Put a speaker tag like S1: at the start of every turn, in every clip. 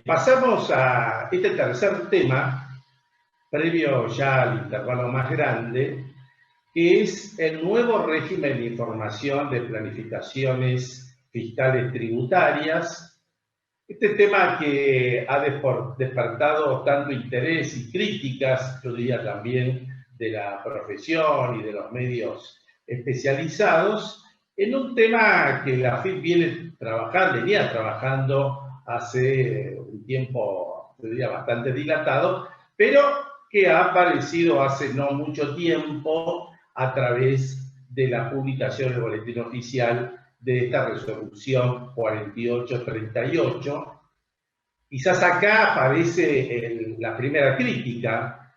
S1: Pasamos a este tercer tema, previo ya al intervalo más grande, que es el nuevo régimen de información de planificaciones fiscales tributarias. Este tema que ha despertado tanto interés y críticas, yo diría también de la profesión y de los medios especializados, en un tema que la FIP venía trabajando hace un tiempo, yo diría, bastante dilatado, pero que ha aparecido hace no mucho tiempo a través de la publicación del boletín oficial de esta resolución 4838. Quizás acá aparece la primera crítica,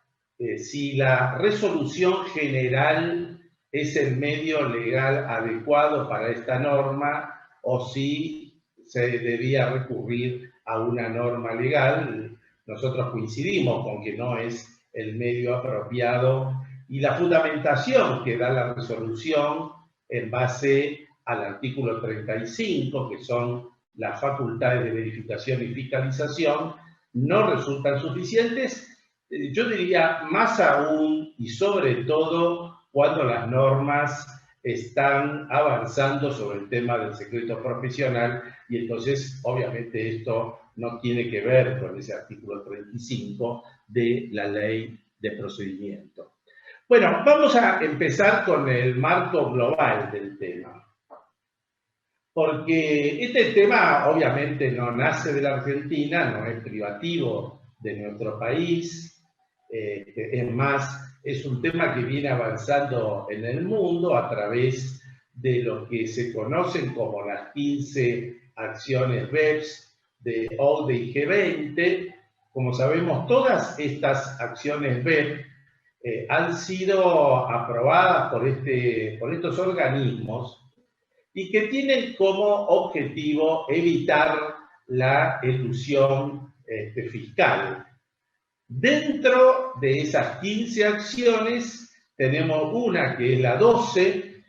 S1: si la resolución general es el medio legal adecuado para esta norma o si se debía recurrir a una norma legal. Nosotros coincidimos con que no es el medio apropiado y la fundamentación que da la resolución en base al artículo 35, que son las facultades de verificación y fiscalización, no resultan suficientes. Yo diría más aún y sobre todo cuando las normas están avanzando sobre el tema del secreto profesional y entonces obviamente esto no tiene que ver con ese artículo 35 de la ley de procedimiento. Bueno, vamos a empezar con el marco global del tema. Porque este tema obviamente no nace de la Argentina, no es privativo de nuestro país, es más, es un tema que viene avanzando en el mundo a través de lo que se conocen como las 15 acciones BEPS de OCDE y G20. Como sabemos, todas estas acciones BEPS han sido aprobadas por estos organismos y que tienen como objetivo evitar la elusión fiscal. Dentro de esas 15 acciones tenemos una que es la 12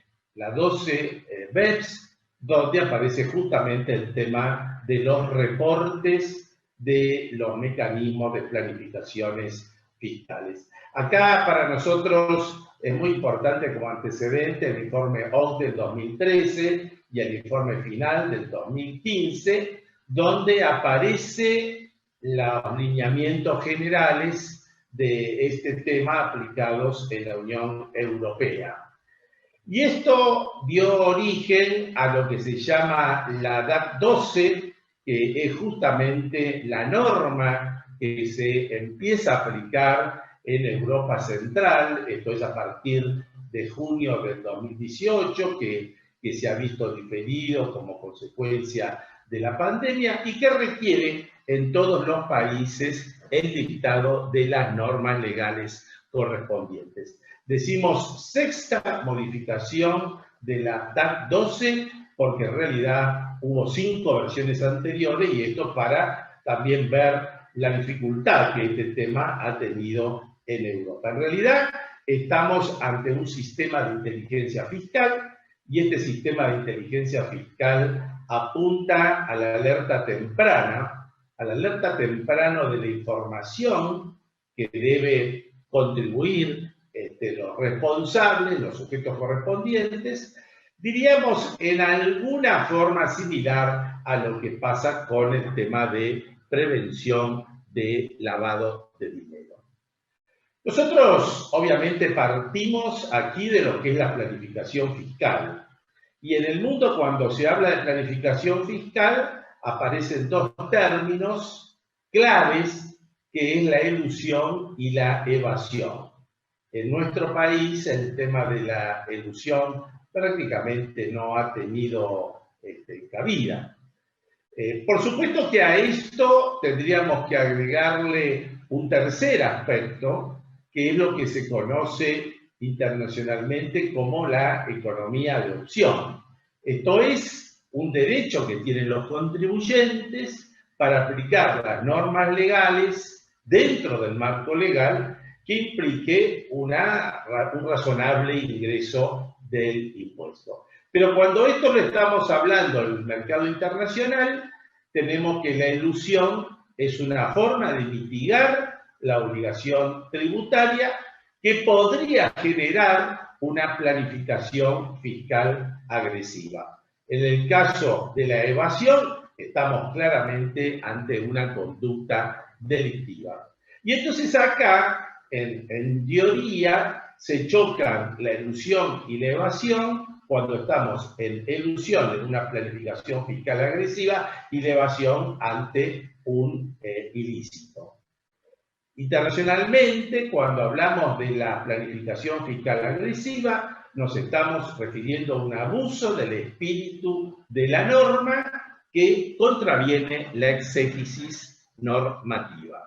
S1: BEPS, donde aparece justamente el tema de los reportes de los mecanismos de planificaciones fiscales. Acá para nosotros es muy importante como antecedente el informe OCDE del 2013 y el informe final del 2015, donde aparece los lineamientos generales de este tema aplicados en la Unión Europea. Y esto dio origen a lo que se llama la DAC 12, que es justamente la norma que se empieza a aplicar en Europa Central. Esto es a partir de junio del 2018, que se ha visto diferido como consecuencia de la pandemia y que requiere en todos los países el dictado de las normas legales correspondientes. Decimos sexta modificación de la DAC 12 porque en realidad hubo 5 versiones anteriores y esto para también ver la dificultad que este tema ha tenido en Europa. En realidad estamos ante un sistema de inteligencia fiscal y este sistema de inteligencia fiscal apunta a la alerta temprana, de la información que debe contribuir los responsables, los sujetos correspondientes, diríamos en alguna forma similar a lo que pasa con el tema de prevención de lavado de dinero. Nosotros obviamente partimos aquí de lo que es la planificación fiscal. Y en el mundo cuando se habla de planificación fiscal aparecen dos términos claves que es la elusión y la evasión. En nuestro país el tema de la elusión prácticamente no ha tenido cabida. Por supuesto que a esto tendríamos que agregarle un tercer aspecto, que es lo que se conoce internacionalmente como la economía de opción. Esto es un derecho que tienen los contribuyentes para aplicar las normas legales dentro del marco legal que implique un razonable ingreso del impuesto. Pero cuando esto lo estamos hablando en el mercado internacional, tenemos que la elusión es una forma de mitigar la obligación tributaria que podría generar una planificación fiscal agresiva. En el caso de la evasión, estamos claramente ante una conducta delictiva. Y entonces acá, en teoría, se chocan la elusión y la evasión cuando estamos en elusión, en una planificación fiscal agresiva, y la evasión ante un ilícito. Internacionalmente, cuando hablamos de la planificación fiscal agresiva, nos estamos refiriendo a un abuso del espíritu de la norma que contraviene la exégesis normativa.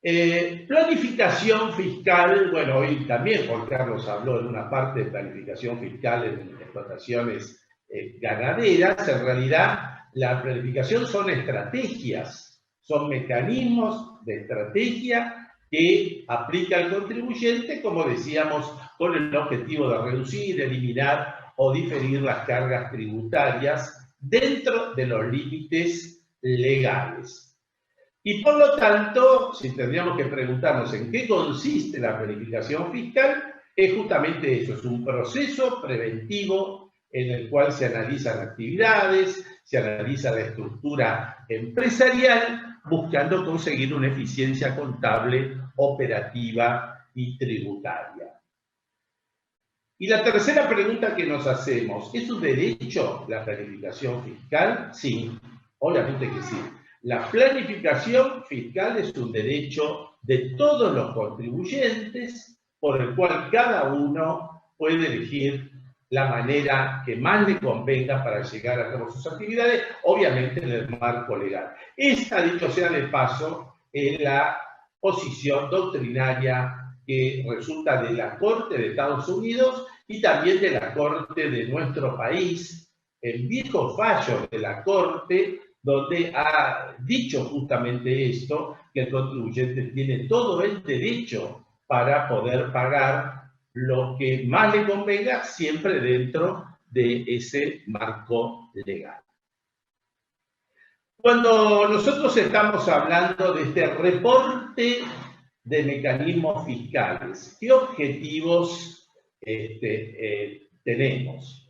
S1: Planificación fiscal, bueno, hoy también Juan Carlos habló en una parte de planificación fiscal en explotaciones ganaderas. En realidad, la planificación son estrategias, son mecanismos de estrategia que aplica el contribuyente, como decíamos, con el objetivo de reducir, eliminar o diferir las cargas tributarias dentro de los límites legales. Y por lo tanto, si tendríamos que preguntarnos en qué consiste la planificación fiscal, es justamente eso, es un proceso preventivo en el cual se analizan actividades, se analiza la estructura empresarial, buscando conseguir una eficiencia contable, operativa y tributaria. Y la tercera pregunta que nos hacemos, ¿es un derecho la planificación fiscal? Sí, obviamente que sí. La planificación fiscal es un derecho de todos los contribuyentes por el cual cada uno puede elegir la manera que más le convenga para llegar a cabo sus actividades, obviamente en el marco legal. Esta, dicho sea de paso, es la posición doctrinaria que resulta de la Corte de Estados Unidos y también de la Corte de nuestro país, el viejo fallo de la Corte, donde ha dicho justamente esto, que el contribuyente tiene todo el derecho para poder pagar lo que más le convenga, siempre dentro de ese marco legal. Cuando nosotros estamos hablando de este reporte de mecanismos fiscales, ¿qué objetivos tenemos?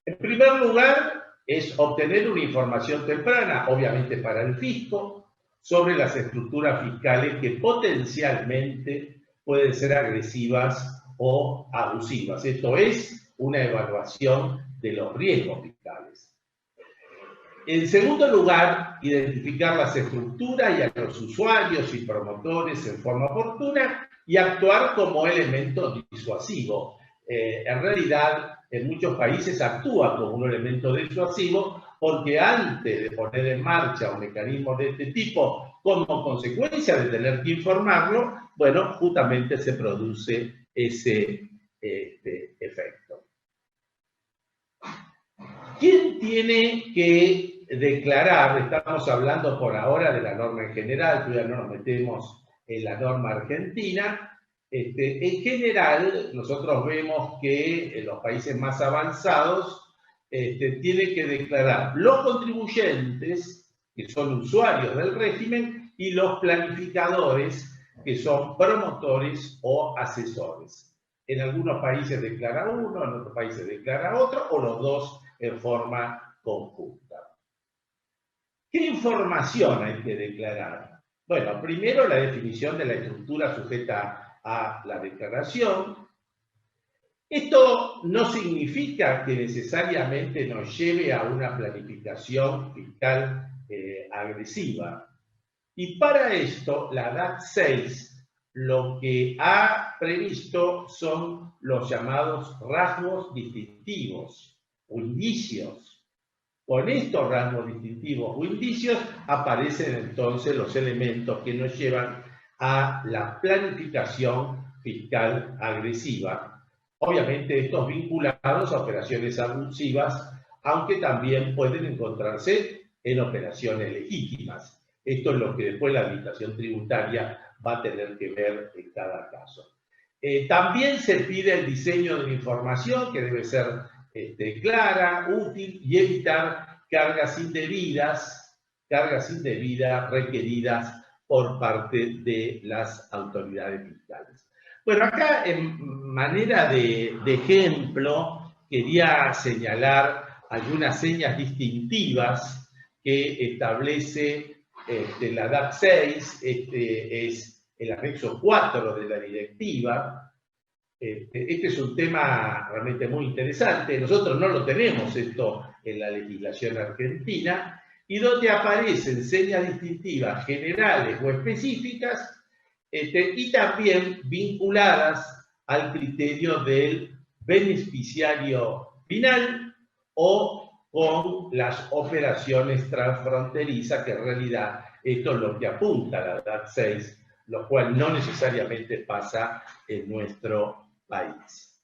S1: En primer lugar, es obtener una información temprana, obviamente para el fisco, sobre las estructuras fiscales que potencialmente pueden ser agresivas o abusivas. Esto es una evaluación de los riesgos fiscales. En segundo lugar, identificar las estructuras y a los usuarios y promotores en forma oportuna y actuar como elemento disuasivo. En realidad, en muchos países actúa como un elemento disuasivo porque antes de poner en marcha un mecanismo de este tipo, como consecuencia de tener que informarlo, bueno, justamente se produce ese efecto. ¿Quién tiene que declarar? Estamos hablando por ahora de la norma en general, todavía no nos metemos en la norma argentina. En general, nosotros vemos que en los países más avanzados tienen que declarar los contribuyentes, que son usuarios del régimen, y los planificadores, que son promotores o asesores. En algunos países declara uno, en otros países declara otro, o los dos en forma conjunta. ¿Qué información hay que declarar? Bueno, primero la definición de la estructura sujeta a la declaración. Esto no significa que necesariamente nos lleve a una planificación fiscal agresiva. Y para esto, la DAT 6 lo que ha previsto son los llamados rasgos distintivos o indicios. Con estos rasgos distintivos o indicios aparecen entonces los elementos que nos llevan a la planificación fiscal agresiva. Obviamente estos vinculados a operaciones abusivas, aunque también pueden encontrarse en operaciones legítimas. Esto es lo que después la administración tributaria va a tener que ver en cada caso. También se pide el diseño de la información que debe ser clara, útil y evitar cargas indebidas cargas indebidas requeridas por parte de las autoridades fiscales. Bueno, acá en manera de ejemplo, quería señalar algunas señas distintivas que establece la DAT 6, este es el anexo 4 de la directiva. Este es un tema realmente muy interesante. Nosotros no lo tenemos esto en la legislación argentina, y donde aparecen señas distintivas generales o específicas y también vinculadas al criterio del beneficiario final o con las operaciones transfronterizas, que en realidad esto es lo que apunta la DAT 6, lo cual no necesariamente pasa en nuestro país.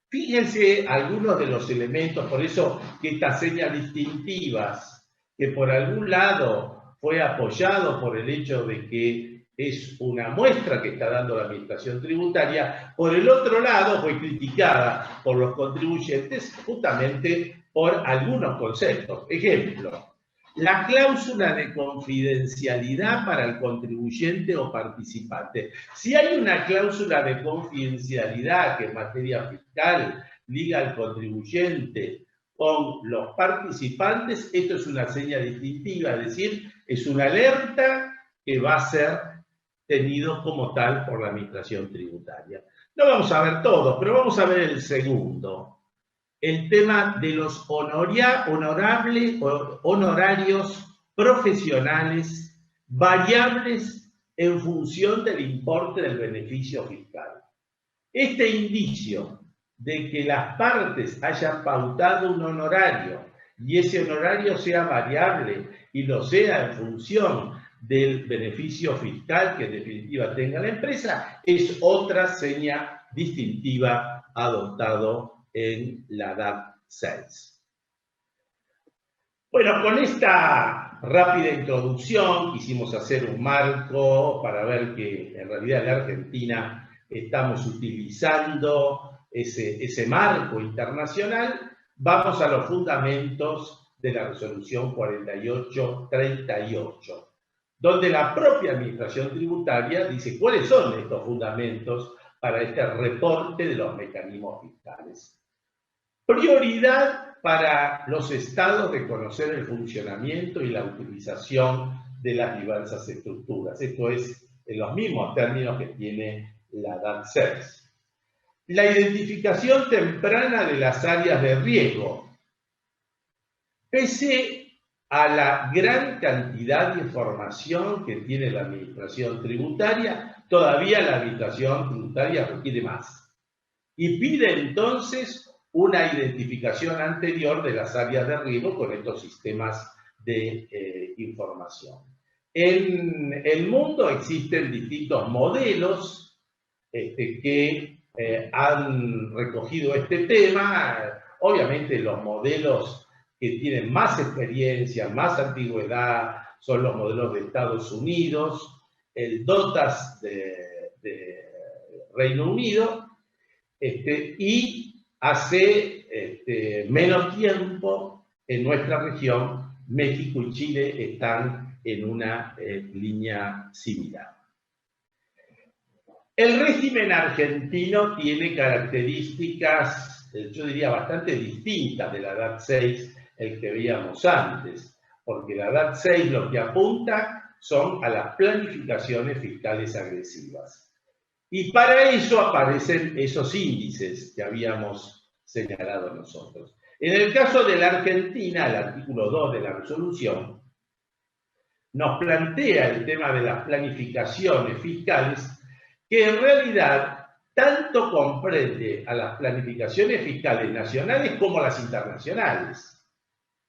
S1: Fíjense algunos de los elementos, por eso que estas señas distintivas, que por algún lado fue apoyado por el hecho de que es una muestra que está dando la Administración Tributaria, por el otro lado fue criticada por los contribuyentes justamente por algunos conceptos. Ejemplo, la cláusula de confidencialidad para el contribuyente o participante. Si hay una cláusula de confidencialidad que en materia fiscal liga al contribuyente con los participantes, esto es una seña distintiva, es decir, es una alerta que va a ser tenido como tal por la Administración Tributaria. No vamos a ver todo, pero vamos a ver el segundo. El tema de los honorarios profesionales variables en función del importe del beneficio fiscal. Este indicio de que las partes hayan pautado un honorario y ese honorario sea variable y lo sea en función del beneficio fiscal que en definitiva tenga la empresa, es otra seña distintiva adoptado en la DAT 6. Bueno, con esta rápida introducción quisimos hacer un marco para ver que en realidad en la Argentina estamos utilizando ese marco internacional. Vamos a los fundamentos de la resolución 4838, donde la propia Administración Tributaria dice cuáles son estos fundamentos para este reporte de los mecanismos fiscales. Prioridad para los estados de conocer el funcionamiento y la utilización de las diversas estructuras. Esto es en los mismos términos que tiene la DAT 6. La identificación temprana de las áreas de riesgo. Pese a la gran cantidad de información que tiene la Administración Tributaria, todavía la Administración Tributaria requiere más. Y pide entonces una identificación anterior de las áreas de riesgo con estos sistemas de información. En el mundo existen distintos modelos que han recogido este tema. Obviamente los modelos que tienen más experiencia, más antigüedad, son los modelos de Estados Unidos, el DOTAS de Reino Unido, y hace menos tiempo en nuestra región, México y Chile están en una línea similar. El régimen argentino tiene características, yo diría, bastante distintas de la DAT 6, el que veíamos antes, porque la DAT 6 lo que apunta son a las planificaciones fiscales agresivas. Y para eso aparecen esos índices que habíamos señalado nosotros. En el caso de la Argentina, el artículo 2 de la resolución nos plantea el tema de las planificaciones fiscales, que en realidad tanto comprende a las planificaciones fiscales nacionales como las internacionales.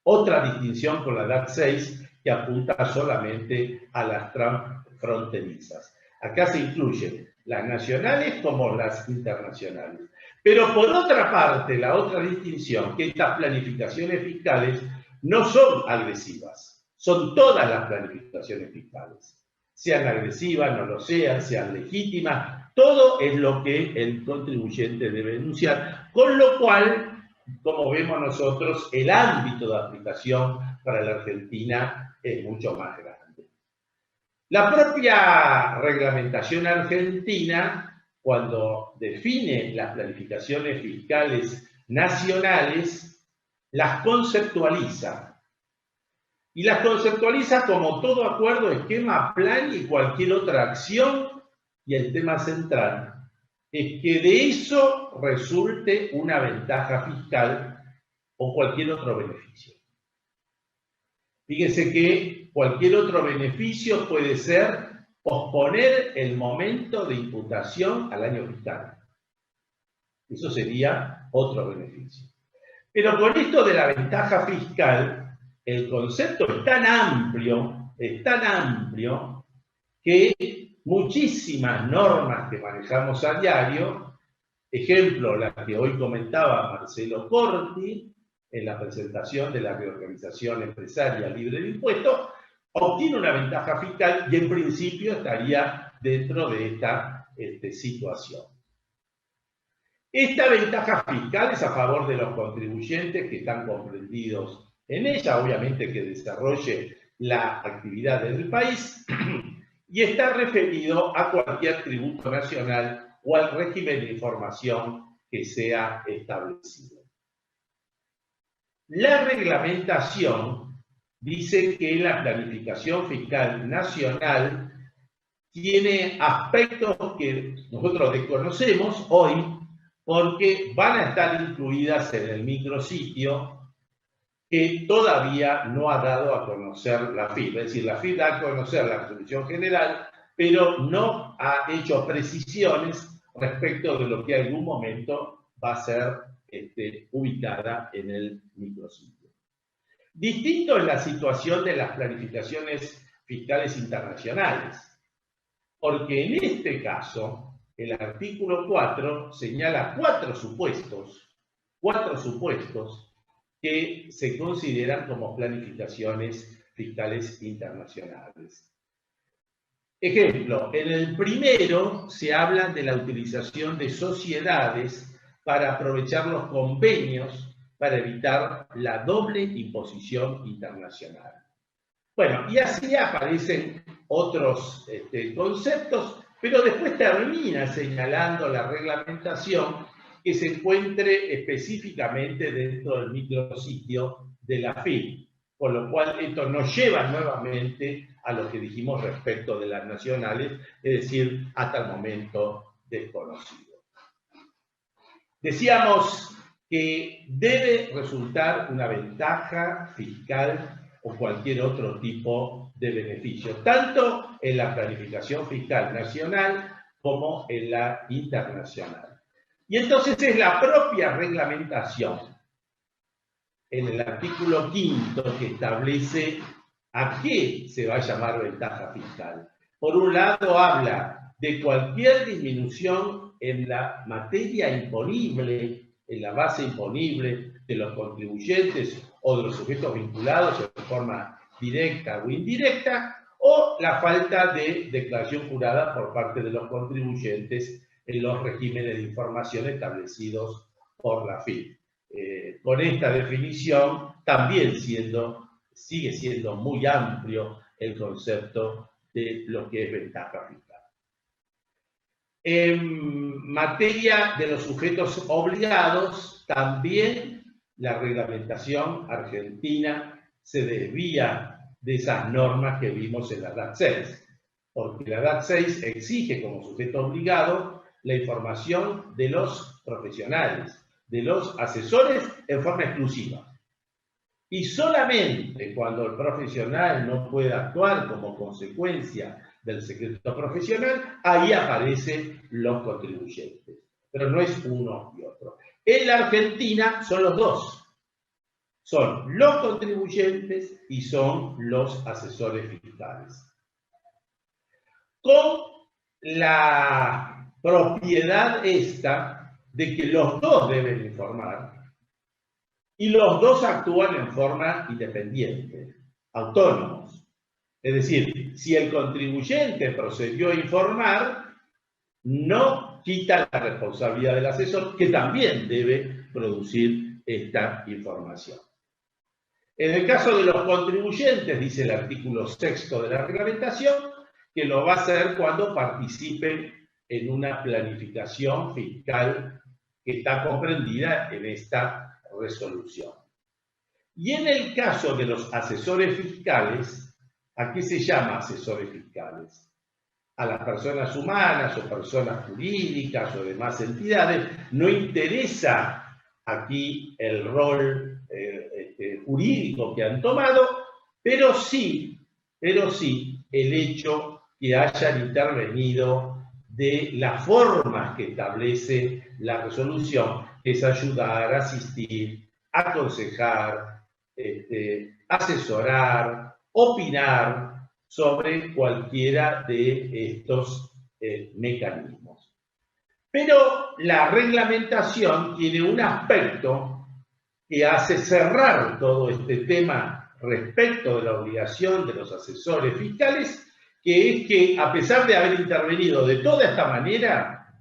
S1: Otra distinción con la DAT 6 que apunta solamente a las transfronterizas. Acá se incluyen las nacionales como las internacionales. Pero por otra parte, la otra distinción, que estas planificaciones fiscales no son agresivas, son todas las planificaciones fiscales. Sean agresivas, no lo sean legítimas, todo es lo que el contribuyente debe denunciar, con lo cual, como vemos nosotros, el ámbito de aplicación para la Argentina es mucho más grande. La propia reglamentación argentina, cuando define las planificaciones fiscales nacionales, las conceptualiza. Y las conceptualiza como todo acuerdo, esquema, plan y cualquier otra acción, y el tema central es que de eso resulte una ventaja fiscal o cualquier otro beneficio. Fíjense que cualquier otro beneficio puede ser posponer el momento de imputación al año fiscal. Eso sería otro beneficio. Pero con esto de la ventaja fiscal, el concepto es tan amplio que muchísimas normas que manejamos a diario, ejemplo, la que hoy comentaba Marcelo Corti, en la presentación de la reorganización empresaria libre de impuestos, obtiene una ventaja fiscal y en principio estaría dentro de esta situación. Esta ventaja fiscal es a favor de los contribuyentes que están comprendidos en ella, obviamente que desarrolle la actividad en el país, y está referido a cualquier tributo nacional o al régimen de información que sea establecido. La reglamentación dice que la planificación fiscal nacional tiene aspectos que nosotros desconocemos hoy porque van a estar incluidas en el micrositio que todavía no ha dado a conocer la FIP. Es decir, la FIP da a conocer la resolución general, pero no ha hecho precisiones respecto de lo que en algún momento va a ser ubicada en el micrositio. Distinto es la situación de las planificaciones fiscales internacionales, porque en este caso el artículo 4 señala cuatro supuestos que se consideran como planificaciones fiscales internacionales. Ejemplo, en el primero se habla de la utilización de sociedades para aprovechar los convenios para evitar la doble imposición internacional. Bueno, y así aparecen otros conceptos, pero después termina señalando la reglamentación que se encuentre específicamente dentro del micrositio de la FIP, con lo cual esto nos lleva nuevamente a lo que dijimos respecto de las nacionales, es decir, hasta el momento desconocido. Decíamos que debe resultar una ventaja fiscal o cualquier otro tipo de beneficio, tanto en la planificación fiscal nacional como en la internacional. Y entonces es la propia reglamentación, en el artículo 5, que establece a qué se va a llamar ventaja fiscal. Por un lado habla de cualquier disminución en la materia imponible, en la base imponible de los contribuyentes o de los sujetos vinculados de forma directa o indirecta, o la falta de declaración jurada por parte de los contribuyentes en los regímenes de información establecidos por la FIP. Con esta definición también sigue siendo muy amplio el concepto de lo que es ventaja fiscal. En materia de los sujetos obligados, también la reglamentación argentina se desvía de esas normas que vimos en la DAT 6, porque la DAT 6 exige como sujeto obligado la información de los profesionales, de los asesores en forma exclusiva. Y solamente cuando el profesional no pueda actuar como consecuencia del secreto profesional, ahí aparecen los contribuyentes. Pero no es uno y otro. En la Argentina son los dos. Son los contribuyentes y son los asesores fiscales. Con la propiedad esta de que los dos deben informar y los dos actúan en forma independiente, autónomos. Es decir, si el contribuyente procedió a informar, no quita la responsabilidad del asesor, que también debe producir esta información. En el caso de los contribuyentes, dice el artículo 6º de la reglamentación, que lo va a hacer cuando participen en una planificación fiscal que está comprendida en esta resolución. Y en el caso de los asesores fiscales, ¿a qué se llama asesores fiscales? A las personas humanas o personas jurídicas o demás entidades, no interesa aquí el rol jurídico que han tomado, pero sí el hecho que hayan intervenido de las formas que establece la resolución, que es ayudar, asistir, aconsejar, asesorar, opinar sobre cualquiera de estos mecanismos. Pero la reglamentación tiene un aspecto que hace cerrar todo este tema respecto de la obligación de los asesores fiscales, que es que a pesar de haber intervenido de toda esta manera,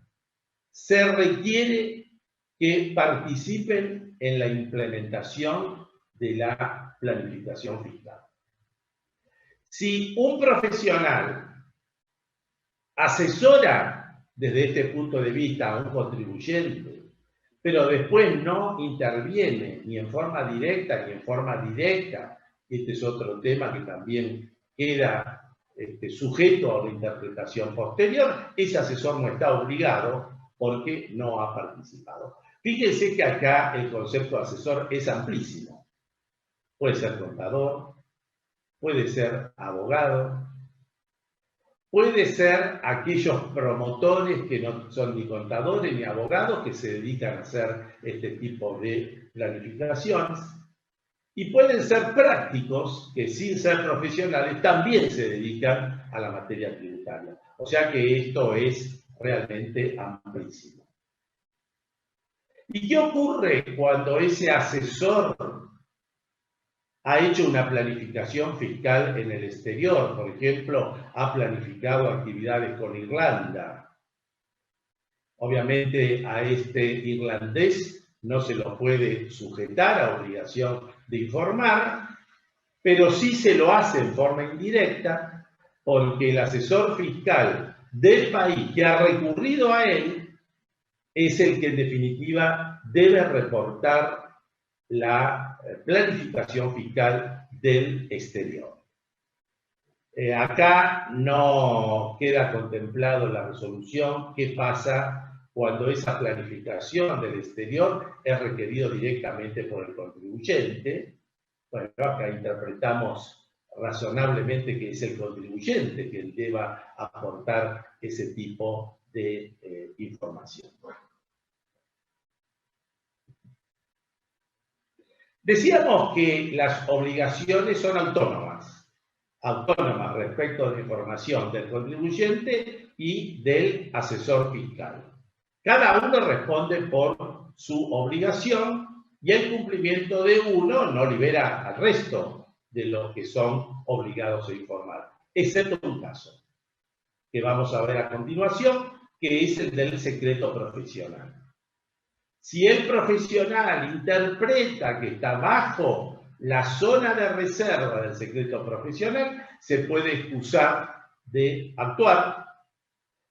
S1: se requiere que participen en la implementación de la planificación fiscal. Si un profesional asesora desde este punto de vista a un contribuyente, pero después no interviene ni en forma directa ni en forma indirecta, este es otro tema que también queda sujeto a una interpretación posterior, ese asesor no está obligado porque no ha participado. Fíjense que acá el concepto de asesor es amplísimo. Puede ser contador, puede ser abogado, puede ser aquellos promotores que no son ni contadores ni abogados que se dedican a hacer este tipo de planificaciones, y pueden ser prácticos que sin ser profesionales también se dedican a la materia tributaria. O sea que esto es realmente amplísimo. ¿Y qué ocurre cuando ese asesor ha hecho una planificación fiscal en el exterior? Por ejemplo, ha planificado actividades con Irlanda. Obviamente a este irlandés no se lo puede sujetar a obligación de informar, pero sí se lo hace en forma indirecta porque el asesor fiscal del país que ha recurrido a él es el que en definitiva debe reportar la planificación fiscal del exterior. Acá no queda contemplado en la resolución qué pasa cuando esa planificación del exterior es requerido directamente por el contribuyente. Bueno, acá interpretamos razonablemente que es el contribuyente quien deba aportar ese tipo de información. Decíamos que las obligaciones son autónomas respecto de la información del contribuyente y del asesor fiscal. Cada uno responde por su obligación y el cumplimiento de uno no libera al resto de los que son obligados a informar, excepto un caso que vamos a ver a continuación, que es el del secreto profesional. Si el profesional interpreta que está bajo la zona de reserva del secreto profesional, se puede excusar de actuar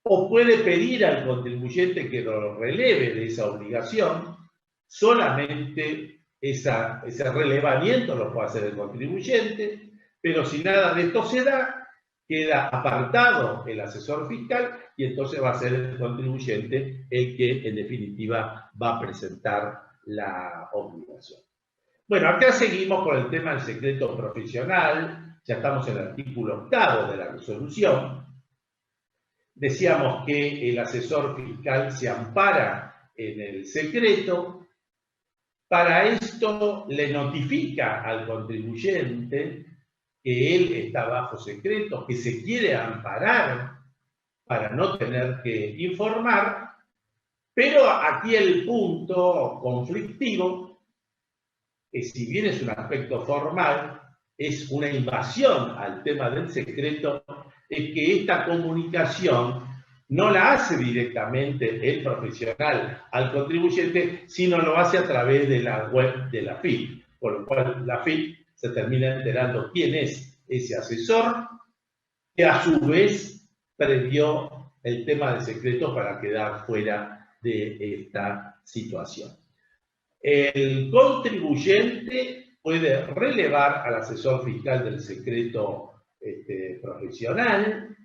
S1: o puede pedir al contribuyente que lo releve de esa obligación. Solamente ese relevamiento lo puede hacer el contribuyente, pero si nada de esto se da, queda apartado el asesor fiscal y entonces va a ser el contribuyente el que en definitiva va a presentar la obligación. Bueno, acá seguimos con el tema del secreto profesional, ya estamos en el artículo 8º de la resolución. Decíamos que el asesor fiscal se ampara en el secreto. Para esto le notifica al contribuyente que él está bajo secreto, que se quiere amparar para no tener que informar, pero aquí el punto conflictivo, que si bien es un aspecto formal, es una invasión al tema del secreto, es que esta comunicación no la hace directamente el profesional al contribuyente, sino lo hace a través de la web de la AFIP, por lo cual la AFIP se termina enterando quién es ese asesor, que a su vez previó el tema de secreto para quedar fuera de esta situación. El contribuyente puede relevar al asesor fiscal del secreto profesional,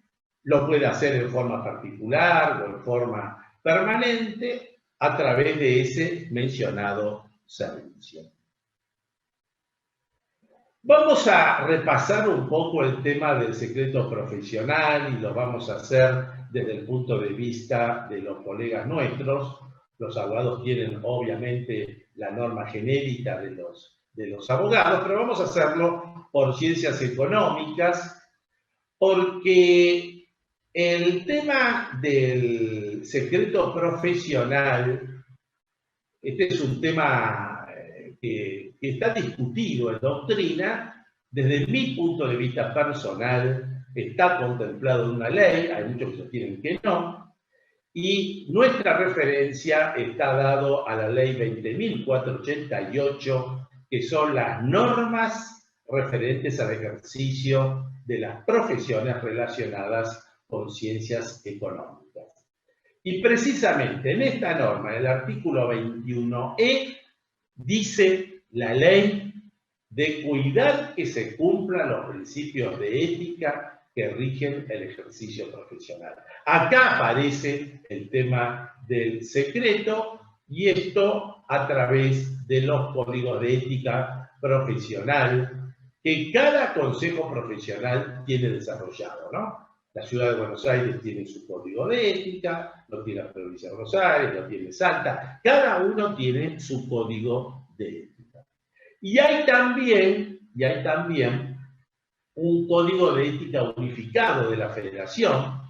S1: lo puede hacer en forma particular o en forma permanente a través de ese mencionado servicio. Vamos a repasar un poco el tema del secreto profesional y lo vamos a hacer desde el punto de vista de los colegas nuestros. Los abogados tienen obviamente la norma genérica de los abogados, pero vamos a hacerlo por ciencias económicas, porque el tema del secreto profesional, este es un tema que está discutido en doctrina. Desde mi punto de vista personal, está contemplado en una ley, hay muchos que sostienen que no, y nuestra referencia está dado a la ley 20.488, que son las normas referentes al ejercicio de las profesiones relacionadas con ciencias económicas. Y precisamente en esta norma, en el artículo 21e, dice la ley de cuidar que se cumplan los principios de ética que rigen el ejercicio profesional. Acá aparece el tema del secreto, y esto a través de los códigos de ética profesional que cada consejo profesional tiene desarrollado, ¿no? La ciudad de Buenos Aires tiene su código de ética, lo tiene la provincia de Buenos Aires, lo tiene Salta, cada uno tiene su código de ética. Y hay también un código de ética unificado de la Federación,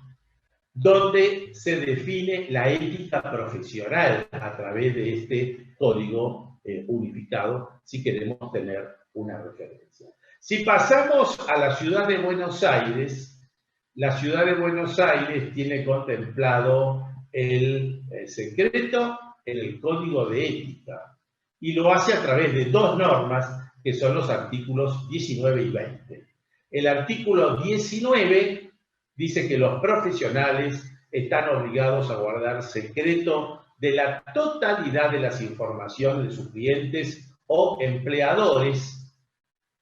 S1: donde se define la ética profesional a través de este código unificado, si queremos tener una referencia. Si pasamos a la ciudad de Buenos Aires, la ciudad de Buenos Aires tiene contemplado el secreto en el código de ética, y lo hace a través de dos normas, que son los artículos 19 y 20. El artículo 19 dice que los profesionales están obligados a guardar secreto de la totalidad de las informaciones de sus clientes o empleadores.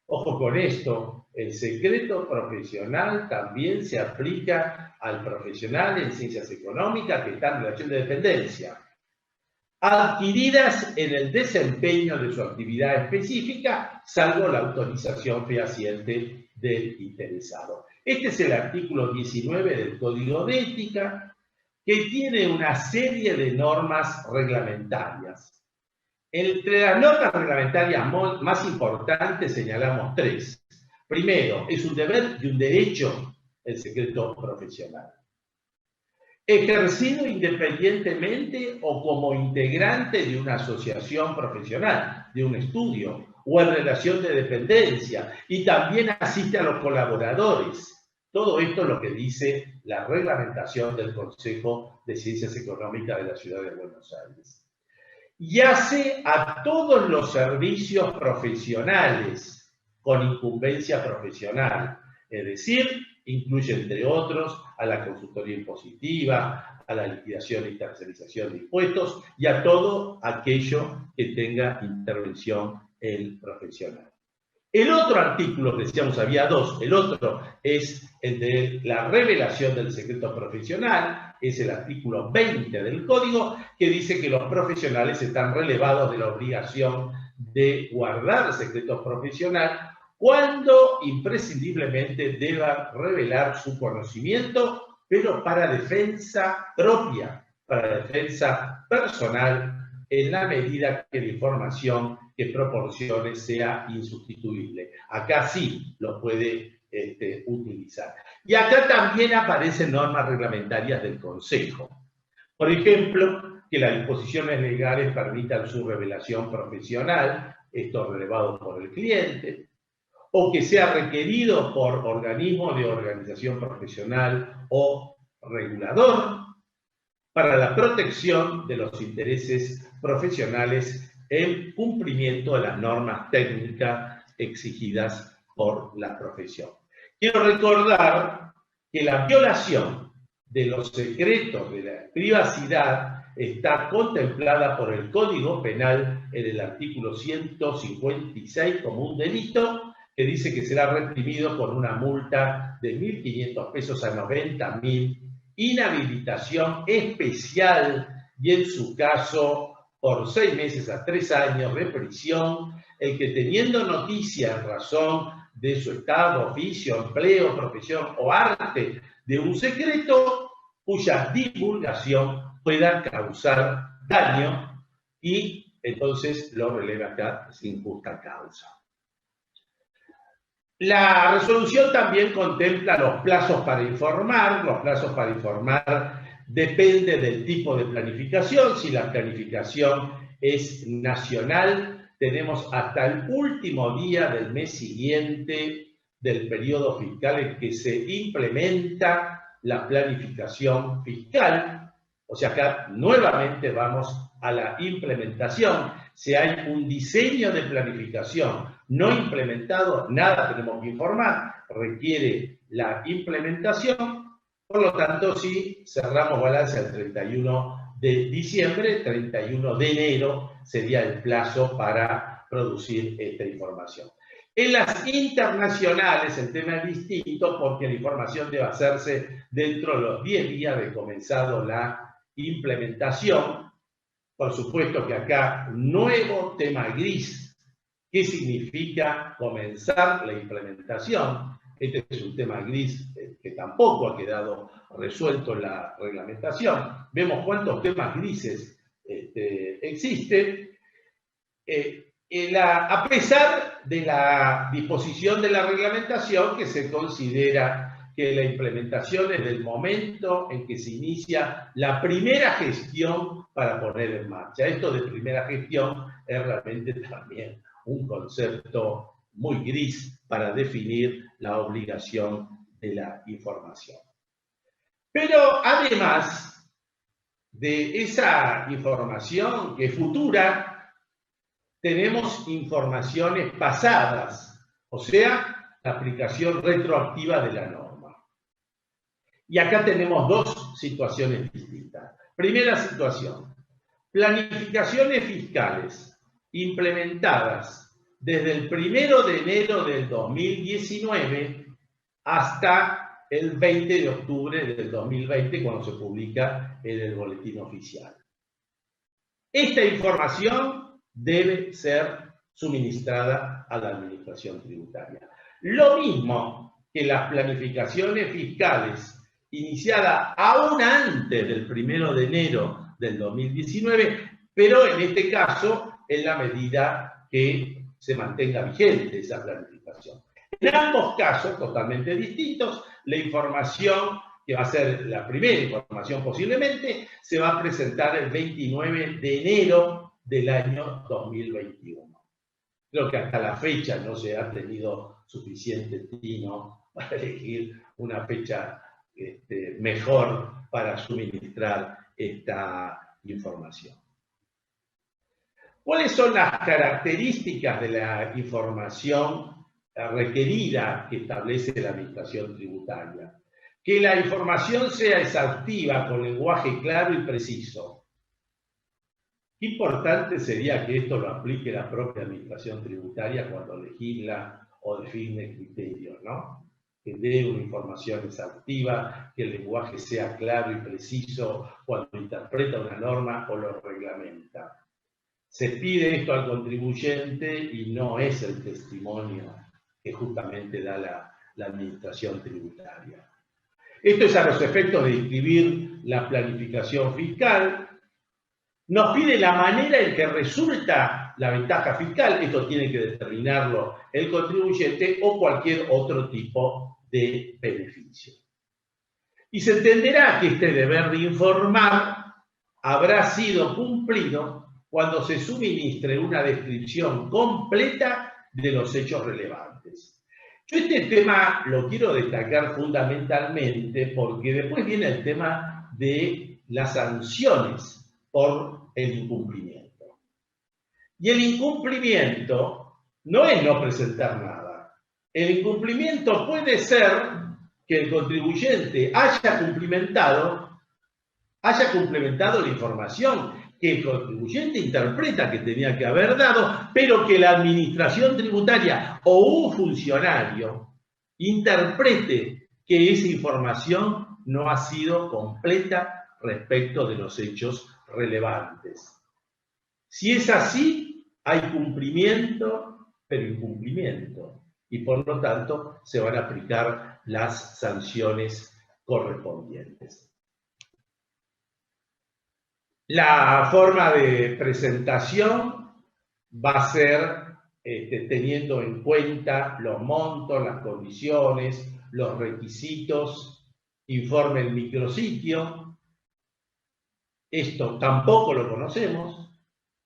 S1: Ojo con esto, el secreto profesional también se aplica al profesional en ciencias económicas que está en relación de dependencia, adquiridas en el desempeño de su actividad específica, salvo la autorización fehaciente del interesado. Este es el artículo 19 del Código de Ética, que tiene una serie de normas reglamentarias. Entre las normas reglamentarias más importantes señalamos tres. Primero, es un deber y un derecho el secreto profesional. Ejercido independientemente o como integrante de una asociación profesional, de un estudio o en relación de dependencia, y también asiste a los colaboradores. Todo esto es lo que dice la reglamentación del Consejo de Ciencias Económicas de la Ciudad de Buenos Aires. Y hace a todos los servicios profesionales con incumbencia profesional, es decir, incluye entre otros a la consultoría impositiva, a la liquidación y tercerización de impuestos y a todo aquello que tenga intervención el profesional. El otro artículo que decíamos había dos, el otro es el de la revelación del secreto profesional, es el artículo 20 del Código, que dice que los profesionales están relevados de la obligación de guardar secreto profesional cuando imprescindiblemente deban revelar su conocimiento, pero para defensa propia, para defensa personal, en la medida que la información que proporcione sea insustituible. Acá sí lo puede utilizar. Y acá también aparecen normas reglamentarias del Consejo. Por ejemplo, que las disposiciones legales permitan su revelación profesional, esto relevado por el cliente, o que sea requerido por organismo de organización profesional o regulador para la protección de los intereses profesionales en cumplimiento de las normas técnicas exigidas por la profesión. Quiero recordar que la violación de los secretos de la privacidad está contemplada por el Código Penal en el artículo 156 como un delito que dice que será reprimido con una multa de 1.500 pesos a 90.000, inhabilitación especial y en su caso por 6 meses a 3 años de prisión, el que teniendo noticia en razón de su estado, oficio, empleo, profesión o arte de un secreto cuya divulgación pueda causar daño y entonces lo releva acá sin justa causa. La resolución también contempla los plazos para informar. Los plazos para informar depende del tipo de planificación. Si la planificación es nacional, tenemos hasta el último día del mes siguiente del periodo fiscal en que se implementa la planificación fiscal. O sea, acá nuevamente vamos a la implementación. Si hay un diseño de planificación no implementado, nada tenemos que informar, requiere la implementación. Por lo tanto, si cerramos balance el 31 de diciembre, 31 de enero sería el plazo para producir esta información. En las internacionales el tema es distinto porque la información debe hacerse dentro de los 10 días de comenzado la implementación. Por supuesto que acá, nuevo tema gris. ¿Qué significa comenzar la implementación? Este es un tema gris que tampoco ha quedado resuelto en la reglamentación. Vemos cuántos temas grises existen. A pesar de la disposición de la reglamentación que se considera que la implementación es del momento en que se inicia la primera gestión para poner en marcha. Esto de primera gestión es realmente también un concepto muy gris para definir la obligación de la información. Pero además de esa información que es futura, tenemos informaciones pasadas, o sea, la aplicación retroactiva de la norma. Y acá tenemos dos situaciones distintas. Primera situación, planificaciones fiscales implementadas desde el 1 de enero del 2019 hasta el 20 de octubre del 2020, cuando se publica en el boletín oficial. Esta información debe ser suministrada a la administración tributaria. Lo mismo que las planificaciones fiscales iniciadas aún antes del 1 de enero del 2019, pero en este caso en la medida que se mantenga vigente esa planificación. En ambos casos, totalmente distintos, la información que va a ser la primera información posiblemente, se va a presentar el 29 de enero del año 2021. Creo que hasta la fecha no se ha tenido suficiente tino para elegir una fecha mejor para suministrar esta información. ¿Cuáles son las características de la información requerida que establece la Administración Tributaria? Que la información sea exhaustiva, con lenguaje claro y preciso. Qué importante sería que esto lo aplique la propia Administración Tributaria cuando legisla o define criterios, ¿no? Que dé una información exhaustiva, que el lenguaje sea claro y preciso cuando interpreta una norma o lo reglamenta. Se pide esto al contribuyente y no es el testimonio que justamente da la Administración Tributaria. Esto es a los efectos de inscribir la planificación fiscal. Nos pide la manera en que resulta la ventaja fiscal. Esto tiene que determinarlo el contribuyente o cualquier otro tipo de beneficio. Y se entenderá que este deber de informar habrá sido cumplido cuando se suministre una descripción completa de los hechos relevantes. Yo este tema lo quiero destacar fundamentalmente porque después viene el tema de las sanciones por el incumplimiento. Y el incumplimiento no es no presentar nada. El incumplimiento puede ser que el contribuyente haya cumplimentado la información que el contribuyente interpreta que tenía que haber dado, pero que la administración tributaria o un funcionario interprete que esa información no ha sido completa respecto de los hechos relevantes. Si es así, hay cumplimiento, pero incumplimiento, y por lo tanto se van a aplicar las sanciones correspondientes. La forma de presentación va a ser teniendo en cuenta los montos, las condiciones, los requisitos, informe el micrositio. Esto tampoco lo conocemos,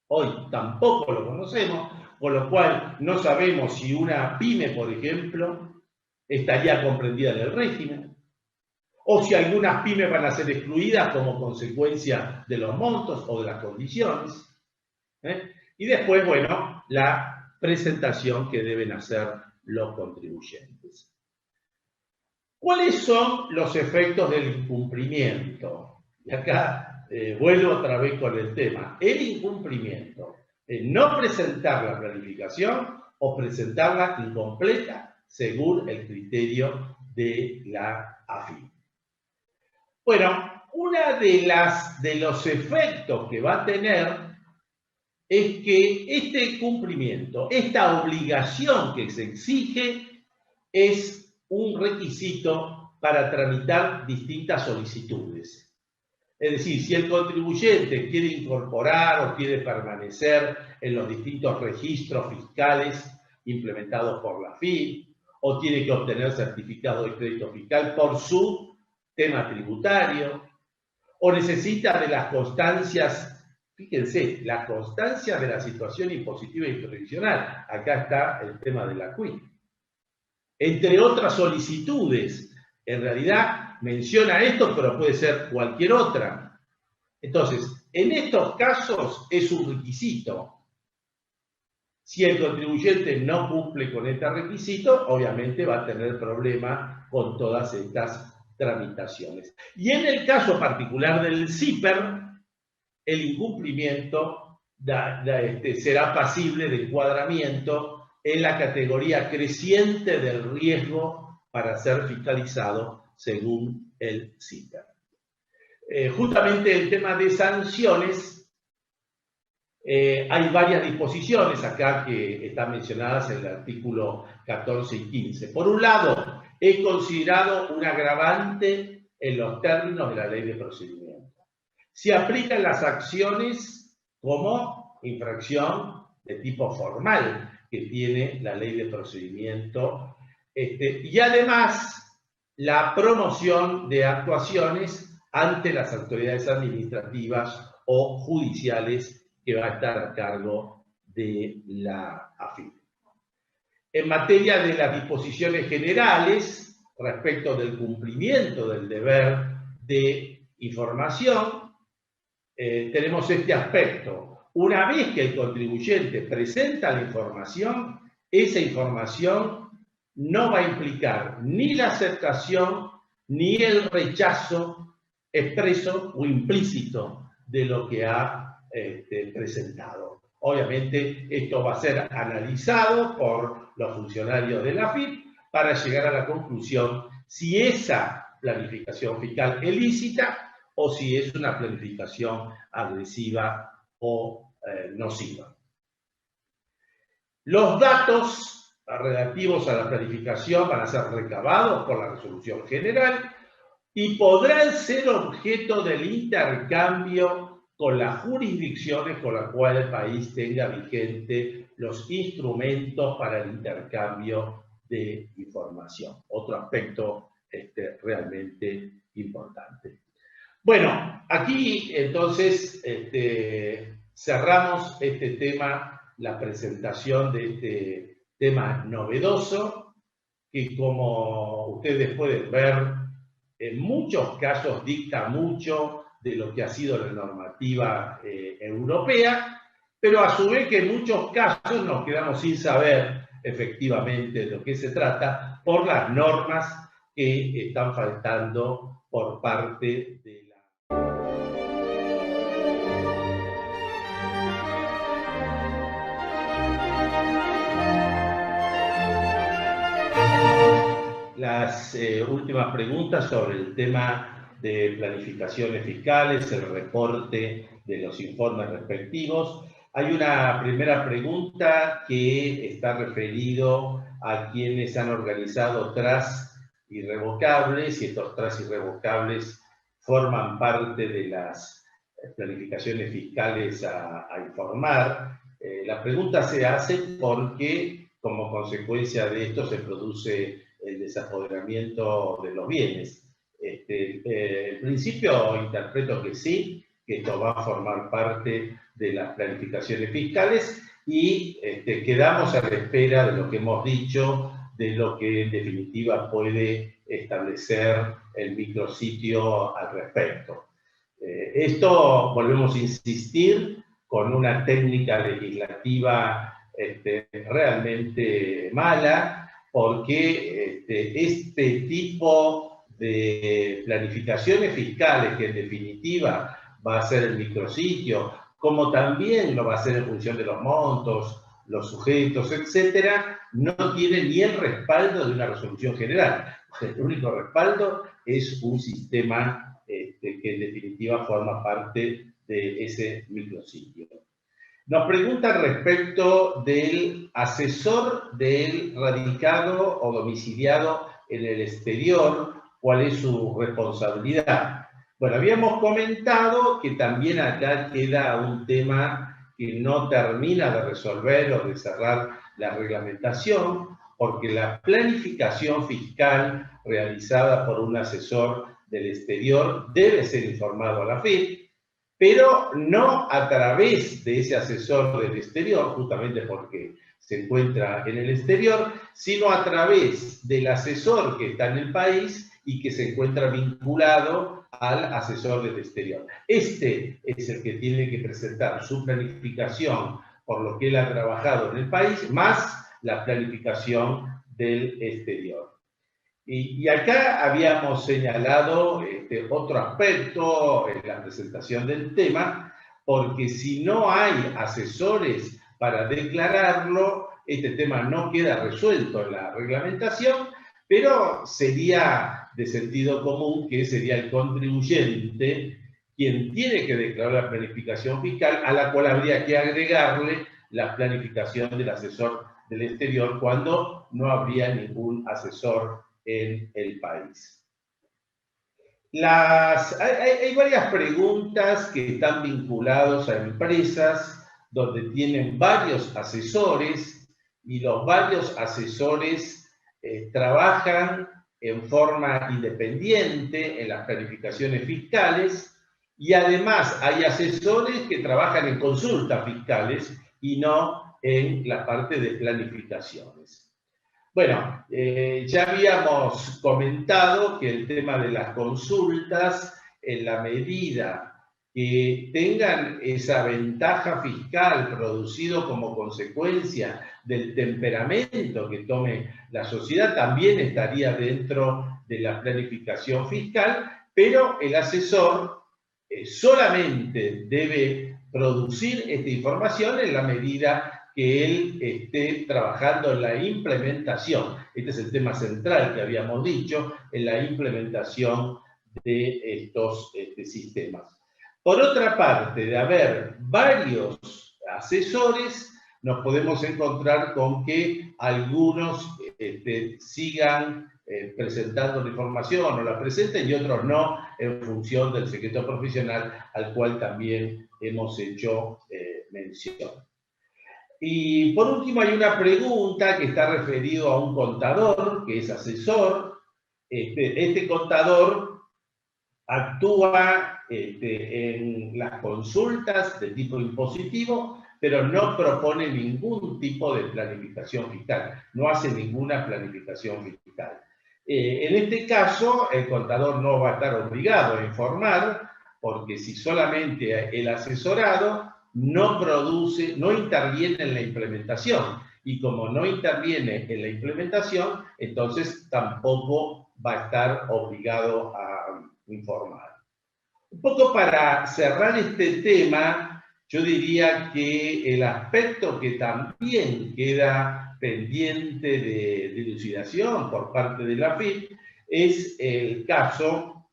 S1: hoy tampoco lo conocemos, con lo cual no sabemos si una pyme, por ejemplo, estaría comprendida en el régimen, o si algunas pymes van a ser excluidas como consecuencia de los montos o de las condiciones. Y después, bueno, la presentación que deben hacer los contribuyentes. ¿Cuáles son los efectos del incumplimiento? Y acá vuelvo otra vez con el tema. El incumplimiento es no presentar la planificación o presentarla incompleta según el criterio de la AFIP. Bueno, uno de los efectos que va a tener es que este cumplimiento, esta obligación que se exige, es un requisito para tramitar distintas solicitudes. Es decir, si el contribuyente quiere incorporar o quiere permanecer en los distintos registros fiscales implementados por la AFIP, o tiene que obtener certificado de crédito fiscal por su tema tributario, o necesita de las constancias. Fíjense, la constancia de la situación impositiva y previsional. Acá está el tema de la CUI. Entre otras solicitudes, en realidad menciona esto, pero puede ser cualquier otra. Entonces, en estos casos es un requisito. Si el contribuyente no cumple con este requisito, obviamente va a tener problema con todas estas tramitaciones. Y en el caso particular del CIPER, el incumplimiento será pasible de encuadramiento en la categoría creciente del riesgo para ser fiscalizado según el CIPER. Justamente el tema de sanciones, hay varias disposiciones acá que están mencionadas en el artículo 14 y 15. Por un lado, es considerado un agravante en los términos de la ley de procedimiento. Se aplican las acciones como infracción de tipo formal que tiene la ley de procedimiento y además la promoción de actuaciones ante las autoridades administrativas o judiciales que va a estar a cargo de la AFIP. En materia de las disposiciones generales respecto del cumplimiento del deber de información, tenemos este aspecto. Una vez que el contribuyente presenta la información, esa información no va a implicar ni la aceptación ni el rechazo expreso o implícito de lo que ha presentado. Obviamente esto va a ser analizado por los funcionarios de la AFIP para llegar a la conclusión si esa planificación fiscal es lícita o si es una planificación agresiva o nociva. Los datos relativos a la planificación van a ser recabados por la resolución general y podrán ser objeto del intercambio con las jurisdicciones con las cuales el país tenga vigente los instrumentos para el intercambio de información. Otro aspecto realmente importante. Bueno, aquí entonces cerramos este tema, la presentación de este tema novedoso, que como ustedes pueden ver, en muchos casos dicta mucho de lo que ha sido la normativa europea, pero a su vez que en muchos casos nos quedamos sin saber efectivamente de lo que se trata por las normas que están faltando por parte de las últimas preguntas sobre el tema de planificaciones fiscales, el reporte de los informes respectivos. Hay una primera pregunta que está referido a quienes han organizado TRAS irrevocables, y estos TRAS irrevocables forman parte de las planificaciones fiscales a informar. La pregunta se hace porque, como consecuencia de esto, se produce el desapoderamiento de los bienes. En principio interpreto que sí, que esto va a formar parte de las planificaciones fiscales y quedamos a la espera de lo que hemos dicho, de lo que en definitiva puede establecer el micrositio al respecto. Esto, volvemos a insistir, con una técnica legislativa realmente mala, porque este tipo de planificaciones fiscales, que en definitiva va a ser el micrositio, como también lo va a ser en función de los montos, los sujetos, etcétera, no tiene ni el respaldo de una resolución general. El único respaldo es un sistema que en definitiva forma parte de ese micrositio. Nos pregunta respecto del asesor del radicado o domiciliado en el exterior, cuál es su responsabilidad. Bueno, habíamos comentado que también acá queda un tema que no termina de resolver o de cerrar la reglamentación, porque la planificación fiscal realizada por un asesor del exterior debe ser informado a la FIP, pero no a través de ese asesor del exterior, justamente porque se encuentra en el exterior, sino a través del asesor que está en el país y que se encuentra vinculado al asesor del exterior. Este es el que tiene que presentar su planificación por lo que él ha trabajado en el país, más la planificación del exterior. Y acá habíamos señalado otro aspecto en la presentación del tema, porque si no hay asesores para declararlo, este tema no queda resuelto en la reglamentación, pero sería de sentido común que sería el contribuyente quien tiene que declarar la planificación fiscal, a la cual habría que agregarle la planificación del asesor del exterior cuando no habría ningún asesor en el país. Hay varias preguntas que están vinculadas a empresas donde tienen varios asesores y los varios asesores trabajan en forma independiente en las planificaciones fiscales y además hay asesores que trabajan en consultas fiscales y no en la parte de planificaciones. Bueno, ya habíamos comentado que el tema de las consultas, en la medida que tengan esa ventaja fiscal producido como consecuencia del temperamento que tome la sociedad, también estaría dentro de la planificación fiscal, pero el asesor solamente debe producir esta información en la medida que él esté trabajando en la implementación. Este es el tema central que habíamos dicho, en la implementación de estos sistemas. Por otra parte, de haber varios asesores, nos podemos encontrar con que algunos sigan presentando la información o la presenten y otros no, en función del secreto profesional al cual también hemos hecho mención. Y por último hay una pregunta que está referido a un contador que es asesor. Este contador actúa en las consultas de tipo impositivo, pero no propone ningún tipo de planificación fiscal, no hace ninguna planificación fiscal. En este caso, el contador no va a estar obligado a informar, porque si solamente el asesorado no produce, no interviene en la implementación. Y como no interviene en la implementación, entonces tampoco va a estar obligado a informar. Un poco para cerrar este tema, yo diría que el aspecto que también queda pendiente de dilucidación por parte de la AFIP es el caso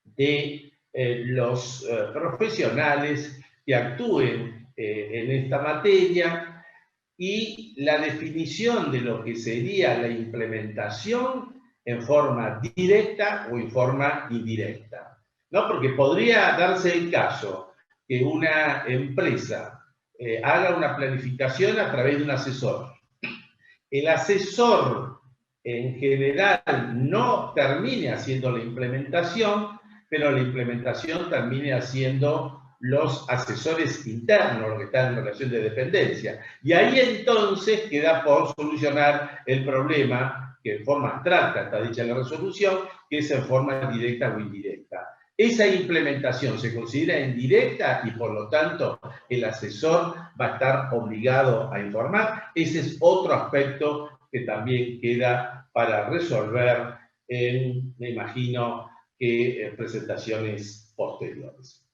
S1: de los profesionales que actúen en esta materia y la definición de lo que sería la implementación en forma directa o en forma indirecta, ¿no? Porque podría darse el caso que una empresa haga una planificación a través de un asesor. El asesor en general no termine haciendo la implementación, pero la implementación termine haciendo los asesores internos, los que están en relación de dependencia. Y ahí entonces queda por solucionar el problema, que en forma abstracta está dicha la resolución, que es en forma directa o indirecta. Esa implementación se considera indirecta y por lo tanto el asesor va a estar obligado a informar. Ese es otro aspecto que también queda para resolver en, me imagino, que presentaciones posteriores.